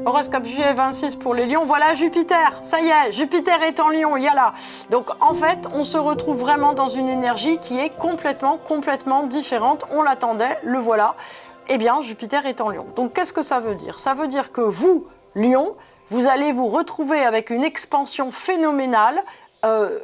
Horoscope juillet 26 pour les lions. Voilà Jupiter, ça y est, Jupiter est en lion, il y a là. Donc en fait, on se retrouve vraiment dans une énergie qui est complètement différente. On l'attendait, le voilà. Eh bien, Jupiter est en lion. Donc qu'est-ce que ça veut dire? Ça veut dire que vous, lion, vous allez vous retrouver avec une expansion phénoménale,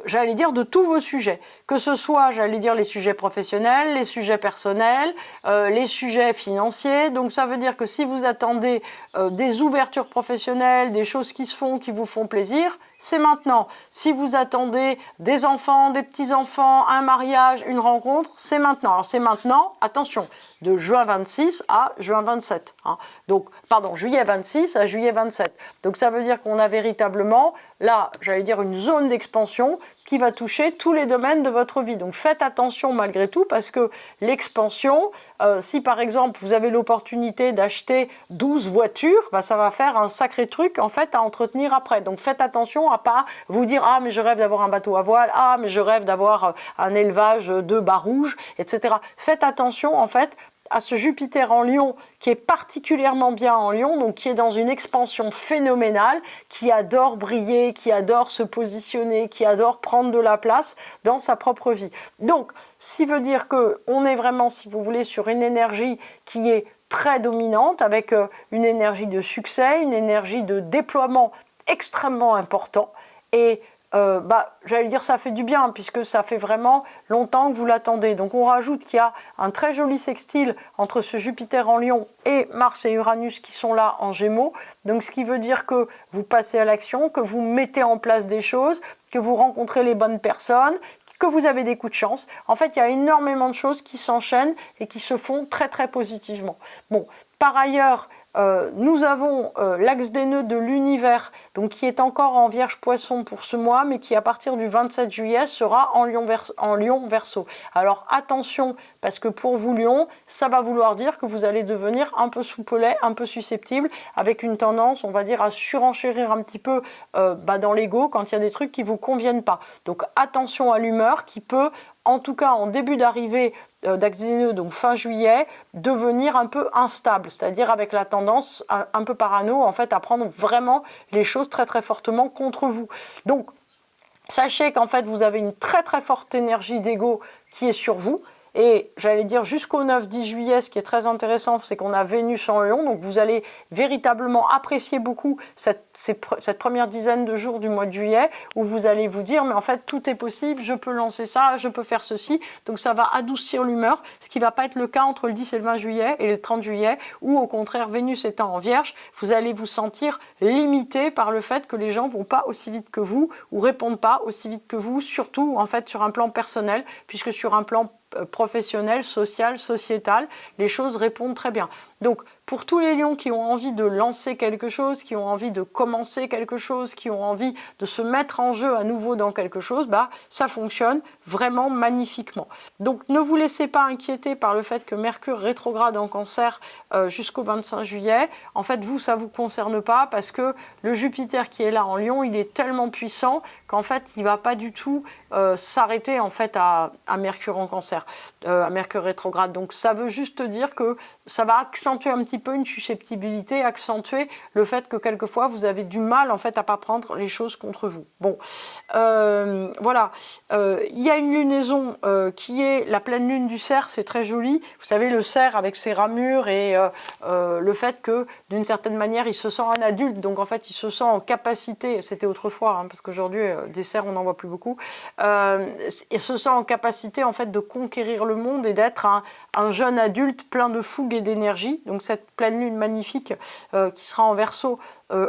j'allais dire, de tous vos sujets. Que ce soit, j'allais dire, les sujets professionnels, les sujets personnels, les sujets financiers. Donc ça veut dire que si vous attendez des ouvertures professionnelles, des choses qui se font, qui vous font plaisir, c'est maintenant. Si vous attendez des enfants, des petits-enfants, un mariage, une rencontre, c'est maintenant. Alors c'est maintenant, attention, de juin 26 à juin 27. Hein. Donc, pardon, juillet 26 à juillet 27. Donc ça veut dire qu'on a véritablement, là, j'allais dire, une zone d'expansion qui va toucher tous les domaines de votre vie. Donc faites attention malgré tout parce que l'expansion, si par exemple vous avez l'opportunité d'acheter 12 voitures, bah, ça va faire un sacré truc en fait à entretenir après. Donc faites attention à pas vous dire « Ah mais je rêve d'avoir un bateau à voile, ah mais je rêve d'avoir un élevage de bas rouges, etc. » Faites attention en fait à ce Jupiter en Lion qui est particulièrement bien en Lion, donc qui est dans une expansion phénoménale, qui adore briller, qui adore se positionner, qui adore prendre de la place dans sa propre vie. Donc, ce qui veut dire qu'on est vraiment, si vous voulez, sur une énergie qui est très dominante, avec une énergie de succès, une énergie de déploiement extrêmement important, et j'allais dire ça fait du bien puisque ça fait vraiment longtemps que vous l'attendez. Donc on rajoute qu'il y a un très joli sextile entre ce Jupiter en Lion et Mars et Uranus qui sont là en Gémeaux. Donc ce qui veut dire que vous passez à l'action, que vous mettez en place des choses, que vous rencontrez les bonnes personnes, que vous avez des coups de chance. En fait, il y a énormément de choses qui s'enchaînent et qui se font très positivement. Bon, par ailleurs, nous avons l'axe des nœuds de l'univers, donc qui est encore en Vierge Poisson pour ce mois, mais qui à partir du 27 juillet sera en Lion Verseau. Alors attention, parce que pour vous Lion, ça va vouloir dire que vous allez devenir un peu soupelet, un peu susceptible, avec une tendance, on va dire, à surenchérir un petit peu dans l'ego quand il y a des trucs qui vous conviennent pas. Donc attention à l'humeur qui peut, en tout cas en début d'arrivée d'axe des nœuds, donc fin juillet, devenir un peu instable, c'est-à-dire avec la tendance un peu parano en fait à prendre vraiment les choses très fortement contre vous. Donc sachez qu'en fait vous avez une très forte énergie d'ego qui est sur vous. Et j'allais dire jusqu'au 9-10 juillet, ce qui est très intéressant, c'est qu'on a Vénus en Lion, donc vous allez véritablement apprécier beaucoup cette première dizaine de jours du mois de juillet, où vous allez vous dire, mais en fait tout est possible, je peux lancer ça, je peux faire ceci, donc ça va adoucir l'humeur, ce qui ne va pas être le cas entre le 10 et le 20 juillet et le 30 juillet, où au contraire Vénus étant en Vierge, vous allez vous sentir limité par le fait que les gens ne vont pas aussi vite que vous, ou répondent pas aussi vite que vous, surtout en fait sur un plan personnel, puisque sur un plan professionnel, social, sociétal, les choses répondent très bien. Donc, pour tous les lions qui ont envie de lancer quelque chose, qui ont envie de commencer quelque chose, qui ont envie de se mettre en jeu à nouveau dans quelque chose, ça fonctionne vraiment magnifiquement. Donc, ne vous laissez pas inquiéter par le fait que Mercure rétrograde en Cancer jusqu'au 25 juillet. En fait, vous, ça ne vous concerne pas parce que le Jupiter qui est là en Lion, il est tellement puissant qu'en fait, il ne va pas du tout s'arrêter en fait à Mercure en Cancer, à Mercure rétrograde. Donc, ça veut juste dire que ça va accentuer un petit peu une susceptibilité, accentuer le fait que quelquefois vous avez du mal en fait à pas prendre les choses contre vous. Bon, voilà. Il y a une lunaison qui est la pleine lune du cerf, c'est très joli. Vous savez, le cerf avec ses ramures et le fait que d'une certaine manière il se sent un adulte, donc en fait il se sent en capacité, c'était autrefois parce qu'aujourd'hui des cerfs on n'en voit plus beaucoup, il se sent en capacité en fait de conquérir le monde et d'être un jeune adulte plein de fougue et d'énergie. Donc cette pleine lune magnifique qui sera en Verseau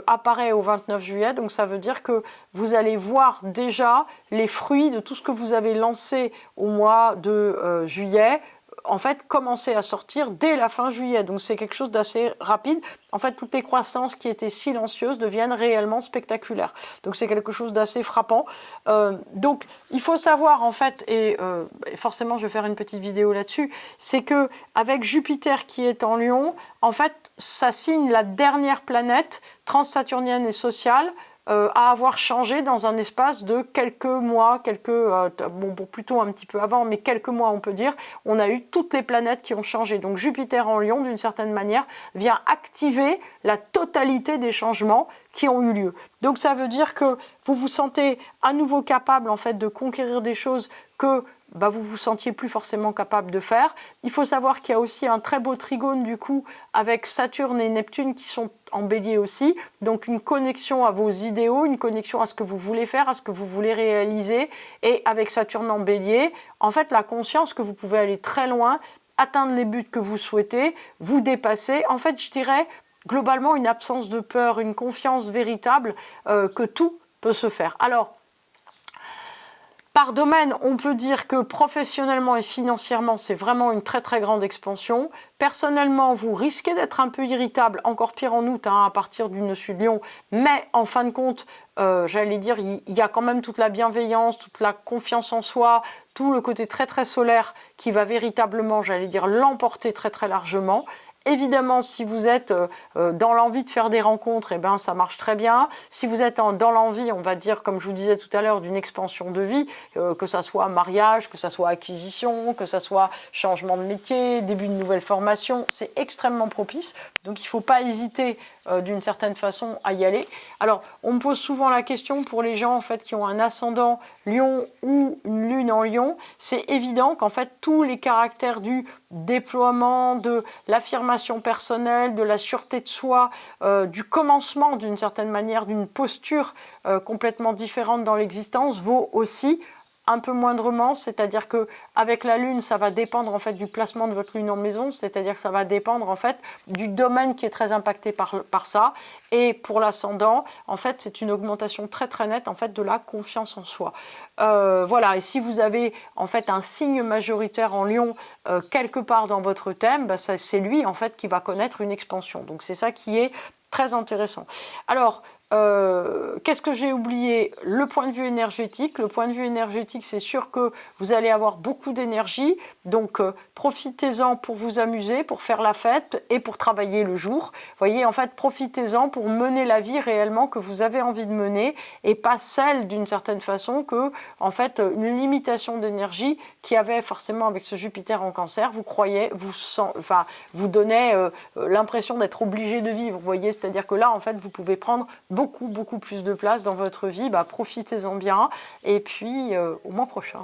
apparaît au 29 juillet, donc ça veut dire que vous allez voir déjà les fruits de tout ce que vous avez lancé au mois de juillet, en fait, commencer à sortir dès la fin juillet. Donc, c'est quelque chose d'assez rapide. En fait, toutes les croissances qui étaient silencieuses deviennent réellement spectaculaires. Donc, c'est quelque chose d'assez frappant. Donc, il faut savoir, en fait, et forcément, je vais faire une petite vidéo là-dessus, c'est que avec Jupiter qui est en Lion, en fait, ça signe la dernière planète transsaturnienne et sociale à avoir changé dans un espace de quelques mois, bon, plutôt un petit peu avant, mais quelques mois on peut dire, on a eu toutes les planètes qui ont changé. Donc Jupiter en Lion, d'une certaine manière, vient activer la totalité des changements qui ont eu lieu. Donc ça veut dire que vous vous sentez à nouveau capable en fait de conquérir des choses que vous vous sentiez plus forcément capable de faire. Il faut savoir qu'il y a aussi un très beau trigone du coup avec Saturne et Neptune qui sont en Bélier aussi, donc une connexion à vos idéaux, une connexion à ce que vous voulez faire, à ce que vous voulez réaliser, et avec Saturne en Bélier, en fait la conscience que vous pouvez aller très loin, atteindre les buts que vous souhaitez, vous dépasser, en fait je dirais globalement une absence de peur, une confiance véritable que tout peut se faire. Alors, par domaine, on peut dire que professionnellement et financièrement, c'est vraiment une très très grande expansion. Personnellement, vous risquez d'être un peu irritable, encore pire en août, à partir du nœud sud Lion, mais en fin de compte, j'allais dire, il y a quand même toute la bienveillance, toute la confiance en soi, tout le côté très très solaire qui va véritablement, j'allais dire, l'emporter très très largement. Évidemment, si vous êtes dans l'envie de faire des rencontres, eh ben, ça marche très bien. Si vous êtes dans l'envie, on va dire, comme je vous disais tout à l'heure, d'une expansion de vie, que ça soit mariage, que ça soit acquisition, que ça soit changement de métier, début de nouvelle formation, c'est extrêmement propice. Donc, il ne faut pas hésiter d'une certaine façon à y aller. Alors, on me pose souvent la question pour les gens en fait qui ont un ascendant Lion ou une lune en Lion, c'est évident qu'en fait tous les caractères du déploiement, de l'affirmation personnelle, de la sûreté de soi, du commencement d'une certaine manière, d'une posture complètement différente dans l'existence vaut aussi un peu moindrement, c'est-à-dire que avec la lune, ça va dépendre en fait du placement de votre lune en maison, c'est-à-dire que ça va dépendre en fait du domaine qui est très impacté par ça. Et pour l'ascendant, en fait, c'est une augmentation très très nette en fait de la confiance en soi. Voilà. Et si vous avez en fait un signe majoritaire en Lion quelque part dans votre thème, c'est lui en fait qui va connaître une expansion. Donc c'est ça qui est très intéressant. Alors, qu'est-ce que j'ai oublié? Le point de vue énergétique. Le point de vue énergétique, c'est sûr que vous allez avoir beaucoup d'énergie, donc profitez-en pour vous amuser, pour faire la fête et pour travailler le jour. Vous voyez, en fait, profitez-en pour mener la vie réellement que vous avez envie de mener et pas celle, d'une certaine façon, que, en fait, une limitation d'énergie qui avait forcément avec ce Jupiter en Cancer, vous donnait l'impression d'être obligé de vivre. Vous voyez, c'est-à-dire que là, en fait, vous pouvez prendre beaucoup plus de place dans votre vie, profitez-en bien, et puis au mois prochain.